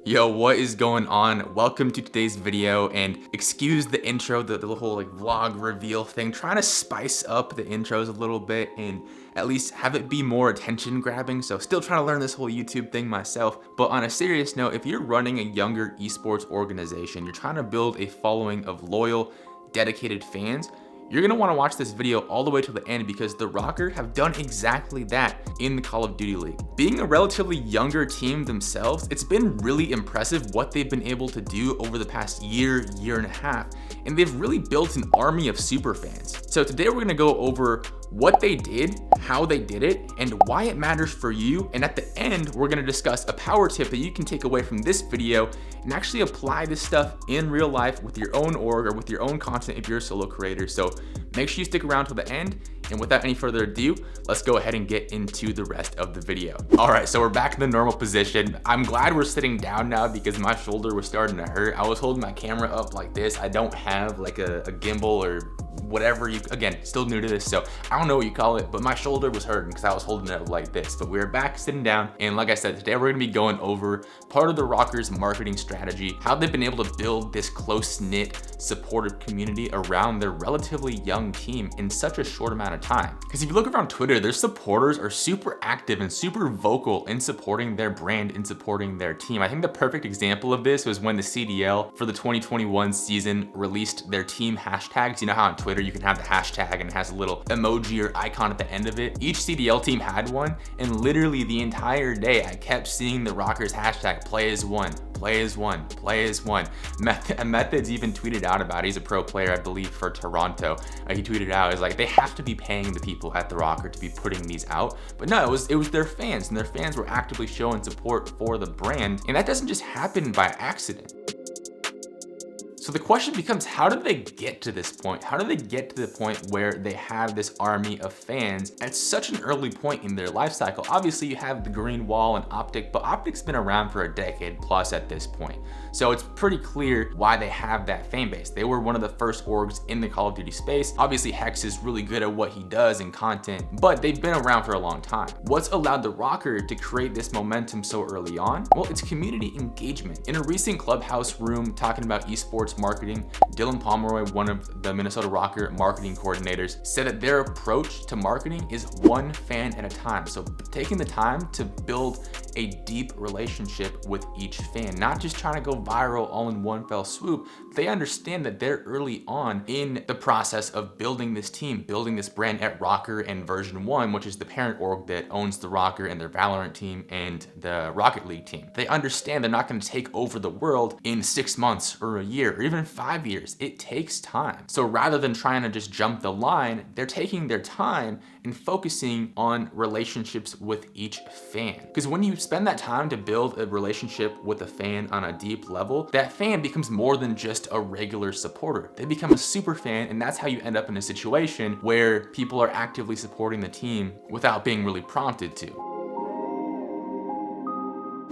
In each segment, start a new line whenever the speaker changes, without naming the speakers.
Yo, what is going on? Welcome to today's video, and excuse the intro, the whole like vlog reveal thing. Trying to spice up the intros a little bit and at least have it be more attention grabbing. So still trying to learn this whole YouTube thing myself. But on a serious note, if you're running a younger esports organization, you're trying to build a following of loyal, dedicated fans, you're gonna wanna watch this video all the way to the end because the ROKKR have done exactly that in the Call of Duty League. Being a relatively younger team themselves, it's been really impressive what they've been able to do over the past year and a half, and they've really built an army of super fans. So today we're gonna go over what they did, how they did it, and why it matters for you. And at the end, we're gonna discuss a power tip that you can take away from this video and actually apply this stuff in real life with your own org or with your own content if you're a solo creator. So make sure you stick around till the end. And without any further ado, let's go ahead and get into the rest of the video. All right, so we're back in the normal position. I'm glad we're sitting down now because my shoulder was starting to hurt. I was holding my camera up like this. I don't have like a gimbal or whatever you, again, still new to this, so I don't know what you call it, but my shoulder was hurting because I was holding it up like this. But we're back sitting down, and like I said, today we're gonna be going over part of the ROKKR's marketing strategy, how they've been able to build this close-knit, supportive community around their relatively young team in such a short amount of time. Because if you look around Twitter, their supporters are super active and super vocal in supporting their brand, in supporting their team. I think the perfect example of this was when the CDL for the 2021 season released their team hashtags. You know how on Twitter you can have the hashtag and it has a little emoji or icon at the end of it. Each CDL team had one, and literally the entire day I kept seeing the ROKKR's hashtag play as one, play as one, play as one. Methods even tweeted out about it. He's a pro player, I believe, for Toronto. He tweeted out, is like, they have to be paying the people at the ROKKR to be putting these out. But no, it was their fans, and their fans were actively showing support for the brand. And that doesn't just happen by accident. So the question becomes, how did they get to this point? How did they get to the point where they have this army of fans at such an early point in their life cycle? Obviously you have the green wall and Optic, but Optic's been around for a decade plus at this point. So it's pretty clear why they have that fan base. They were one of the first orgs in the Call of Duty space. Obviously Hex is really good at what he does in content, but they've been around for a long time. What's allowed the ROKKR to create this momentum so early on? Well, it's community engagement. In a recent Clubhouse room talking about esports marketing, Dylan Pomeroy, one of the Minnesota ROKKR marketing coordinators, said that their approach to marketing is one fan at a time. So taking the time to build a deep relationship with each fan, not just trying to go viral all in one fell swoop. They understand that they're early on in the process of building this team, building this brand at ROKKR and version 1, which is the parent org that owns the ROKKR and their Valorant team and the Rocket League team. They understand they're not going to take over the world in 6 months or a year or even 5 years. It takes time. So rather than trying to just jump the line, they're taking their time and focusing on relationships with each fan. Because when you spend that time to build a relationship with a fan on a deep level, that fan becomes more than just a regular supporter. They become a super fan, and that's how you end up in a situation where people are actively supporting the team without being really prompted to.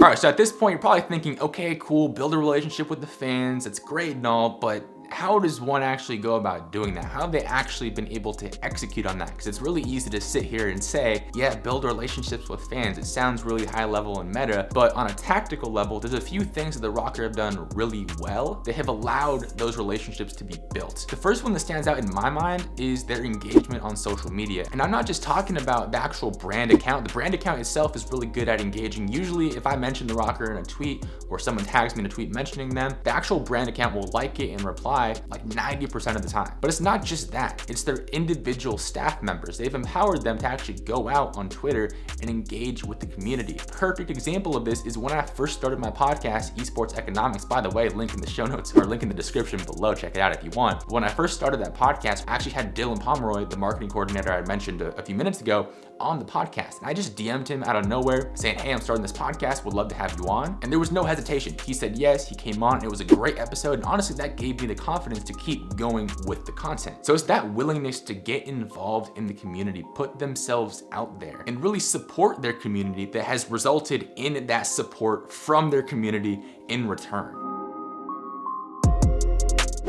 All right, so at this point, you're probably thinking, okay, cool, build a relationship with the fans, it's great and all, but how does one actually go about doing that? How have they actually been able to execute on that? Because it's really easy to sit here and say, yeah, build relationships with fans. It sounds really high level and meta, but on a tactical level, there's a few things that the ROKKR have done really well that have allowed those relationships to be built. The first one that stands out in my mind is their engagement on social media. And I'm not just talking about the actual brand account. The brand account itself is really good at engaging. Usually if I mention the ROKKR in a tweet or someone tags me in a tweet mentioning them, the actual brand account will like it and reply like 90% of the time. But it's not just that, it's their individual staff members. They've empowered them to actually go out on Twitter and engage with the community. Perfect example of this is when I first started my podcast, Esports Economics. By the way, link in the show notes or link in the description below, check it out if you want. When I first started that podcast, I actually had Dylan Pomeroy, the marketing coordinator I mentioned a few minutes ago, on the podcast. And I just DM'd him out of nowhere saying, hey, I'm starting this podcast, would love to have you on. And there was no hesitation. He said yes, he came on, and it was a great episode. And honestly, that gave me the confidence to keep going with the content. So it's that willingness to get involved in the community, put themselves out there, and really support their community that has resulted in that support from their community in return.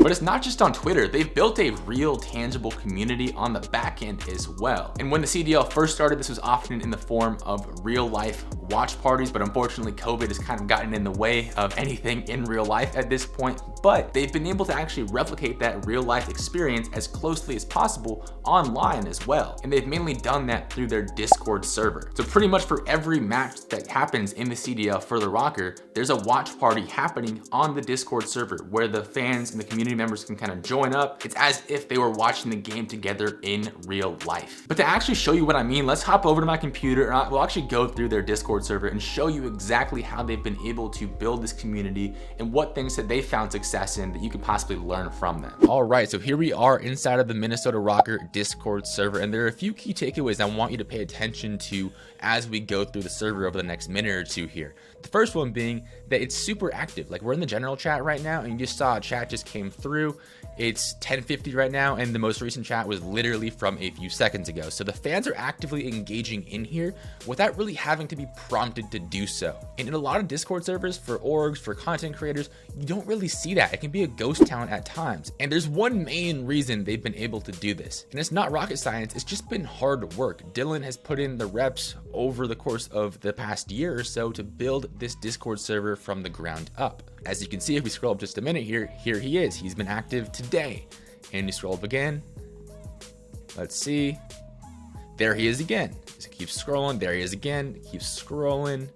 But it's not just on Twitter. They've built a real tangible community on the back end as well. And when the CDL first started, this was often in the form of real life watch parties, but unfortunately COVID has kind of gotten in the way of anything in real life at this point. But they've been able to actually replicate that real life experience as closely as possible online as well. And they've mainly done that through their Discord server. So pretty much for every match that happens in the CDL for the ROKKR, there's a watch party happening on the Discord server where the fans and the community members can kind of join up. It's as if they were watching the game together in real life. But to actually show you what I mean, let's hop over to my computer and we'll actually go through their Discord server and show you exactly how they've been able to build this community and what things that they found success in that you could possibly learn from them. All right, so here we are inside of the Minnesota ROKKR Discord server, and there are a few key takeaways I want you to pay attention to as we go through the server over the next minute or two here. The first one being that it's super active. Like, we're in the general chat right now, and you just saw a chat just came through. It's 10:50 right now, and the most recent chat was literally from a few seconds ago. So the fans are actively engaging in here without really having to be prompted to do so. And in a lot of Discord servers for orgs, for content creators, you don't really see that. It can be a ghost town at times. And there's one main reason they've been able to do this. And it's not rocket science, it's just been hard work. Dylan has put in the reps over the course of the past year or so to build this Discord server from the ground up. As you can see, if we scroll up just a minute here he is. He's been active today. And you scroll up again. Let's see. There he is again. Just keep scrolling. There he is again. Keep scrolling.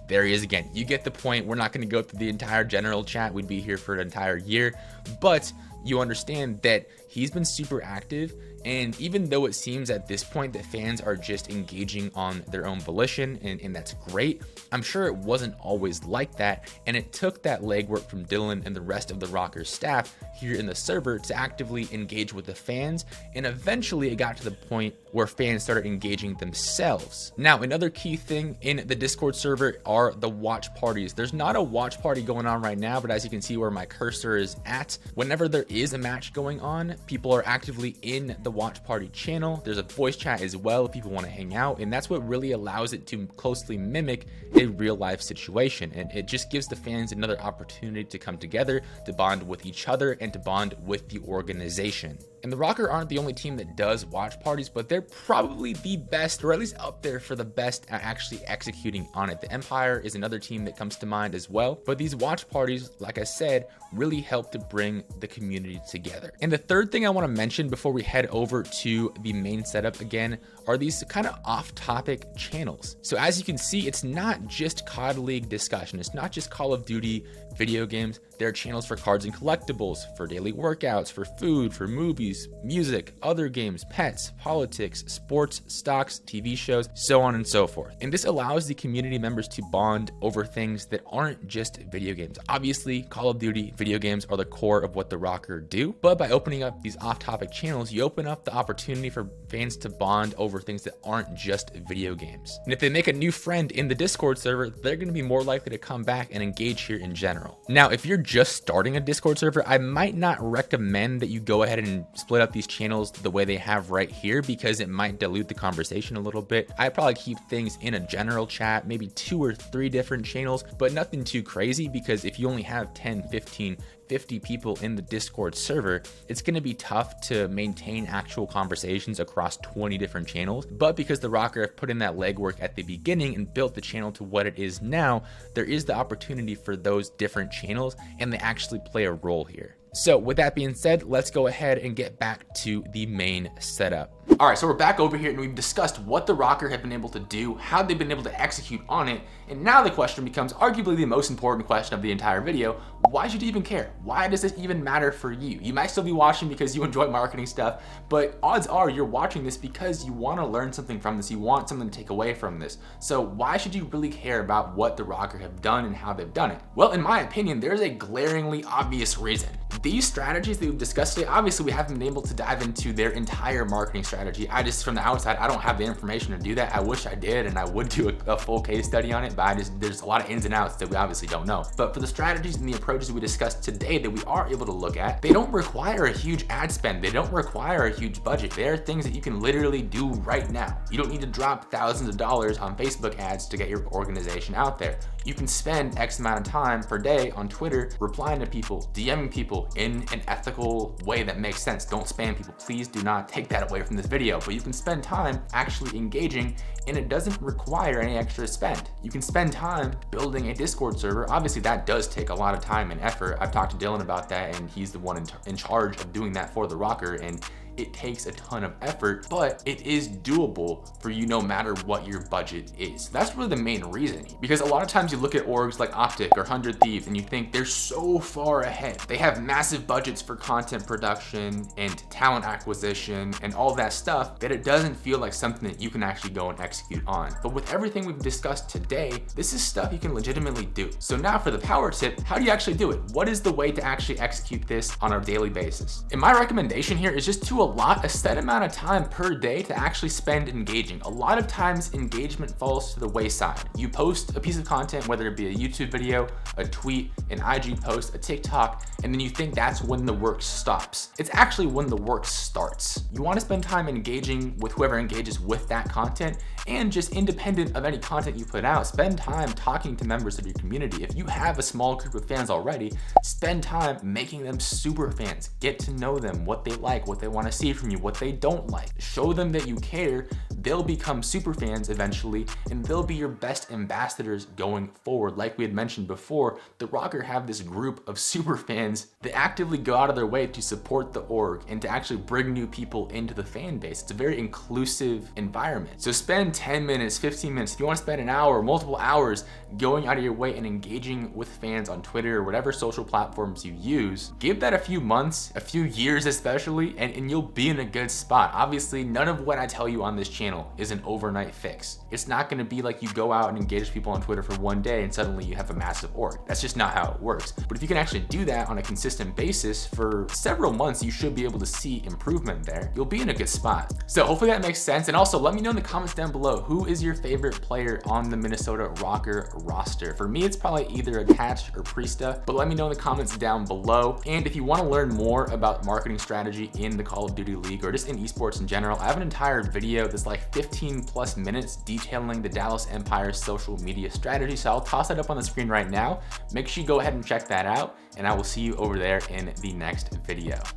There he is again. You get the point. We're not going to go through the entire general chat. We'd be here for an entire year. But you understand that he's been super active. And even though it seems at this point that fans are just engaging on their own volition, and that's great, I'm sure it wasn't always like that. And it took that legwork from Dylan and the rest of the ROKKR staff here in the server to actively engage with the fans. And eventually it got to the point where fans started engaging themselves. Now, another key thing in the Discord server are the watch parties. There's not a watch party going on right now, but as you can see where my cursor is at, whenever there is a match going on, people are actively in the watch party channel. There's a voice chat as well if people want to hang out, and that's what really allows it to closely mimic a real life situation. And it just gives the fans another opportunity to come together, to bond with each other, and to bond with the organization. And the ROKKR aren't the only team that does watch parties, but they're probably the best, or at least up there for the best at actually executing on it. The Empire is another team that comes to mind as well. But these watch parties, like I said, really help to bring the community together. And the third thing I want to mention before we head over to the main setup again are these kind of off-topic channels. So as you can see, it's not just COD League discussion. It's not just Call of Duty video games. There are channels for cards and collectibles, for daily workouts, for food, for movies, music, other games, pets, politics, sports, stocks, TV shows, so on and so forth. And this allows the community members to bond over things that aren't just video games. Obviously, Call of Duty video games are the core of what the ROKKR do, but by opening up these off-topic channels, you open up the opportunity for fans to bond over things that aren't just video games. And if they make a new friend in the Discord server, they're going to be more likely to come back and engage here in general. Now, if you're just starting a Discord server, I might not recommend that you go ahead and split up these channels the way they have right here, because it might dilute the conversation a little bit. I'd probably keep things in a general chat, maybe 2 or 3 different channels, but nothing too crazy, because if you only have 10, 15, 50 people in the Discord server, it's going to be tough to maintain actual conversations across 20 different channels. But because the ROKKR have put in that legwork at the beginning and built the channel to what it is now, there is the opportunity for those different channels, and they actually play a role here. So with that being said, let's go ahead and get back to the main setup. All right, so we're back over here and we've discussed what the ROKKR have been able to do, how they've been able to execute on it, and now the question becomes arguably the most important question of the entire video. Why should you even care? Why does this even matter for you? You might still be watching because you enjoy marketing stuff, but odds are you're watching this because you want to learn something from this. You want something to take away from this. So why should you really care about what the ROKKR have done and how they've done it? Well, in my opinion, there's a glaringly obvious reason. These strategies that we've discussed today, obviously we haven't been able to dive into their entire marketing strategy. I just, from the outside, I don't have the information to do that. I wish I did, and I would do a full case study on it, but there's a lot of ins and outs that we obviously don't know. But for the strategies and the approaches we discussed today that we are able to look at, they don't require a huge ad spend. They don't require a huge budget. They are things that you can literally do right now. You don't need to drop thousands of dollars on Facebook ads to get your organization out there. You can spend X amount of time per day on Twitter replying to people, DMing people in an ethical way that makes sense. Don't spam people. Please do not take that away from this video, but you can spend time actually engaging, and it doesn't require any extra spend. You can spend time building a Discord server. Obviously that does take a lot of time and effort. I've talked to Dylan about that, and he's the one in charge of doing that for the ROKKR, and it takes a ton of effort, but it is doable for you no matter what your budget is. That's really the main reason, because a lot of times you look at orgs like Optic or 100 Thieves and you think they're so far ahead. They have massive budgets for content production and talent acquisition and all that stuff that it doesn't feel like something that you can actually go and execute on. But with everything we've discussed today, this is stuff you can legitimately do. So now for the power tip, how do you actually do it? What is the way to actually execute this on a daily basis? And my recommendation here is just to allot a set amount of time per day to actually spend engaging. A lot of times engagement falls to the wayside. You post a piece of content, whether it be a YouTube video, a tweet, an IG post, a TikTok, and then you think that's when the work stops. It's actually when the work starts. You want to spend time engaging with whoever engages with that content, and just independent of any content you put out, spend time talking to members of your community. If you have a small group of fans already, spend time making them super fans. Get to know them, what they like, what they want to see from you, what they don't like. Show them that you care. They'll become super fans eventually, and they'll be your best ambassadors going forward. Like we had mentioned before, the ROKKR have this group of super fans that actively go out of their way to support the org and to actually bring new people into the fan base. It's a very inclusive environment. So spend 10 minutes, 15 minutes, if you want to spend an hour, multiple hours going out of your way and engaging with fans on Twitter or whatever social platforms you use. Give that a few months, a few years especially, and you'll be in a good spot. Obviously, none of what I tell you on this channel is an overnight fix. It's not going to be like you go out and engage people on Twitter for one day and suddenly you have a massive org. That's just not how it works. But if you can actually do that on a consistent basis for several months, you should be able to see improvement there. You'll be in a good spot. So hopefully that makes sense. And also let me know in the comments down below, who is your favorite player on the Minnesota ROKKR roster? For me, it's probably either Attached or Priesta, but let me know in the comments down below. And if you want to learn more about marketing strategy in the Call of Duty League or just in esports in general, I have an entire video that's like 15+ minutes detailing the Dallas Empire's social media strategy. So I'll toss that up on the screen right now. Make sure you go ahead and check that out, and I will see you over there in the next video.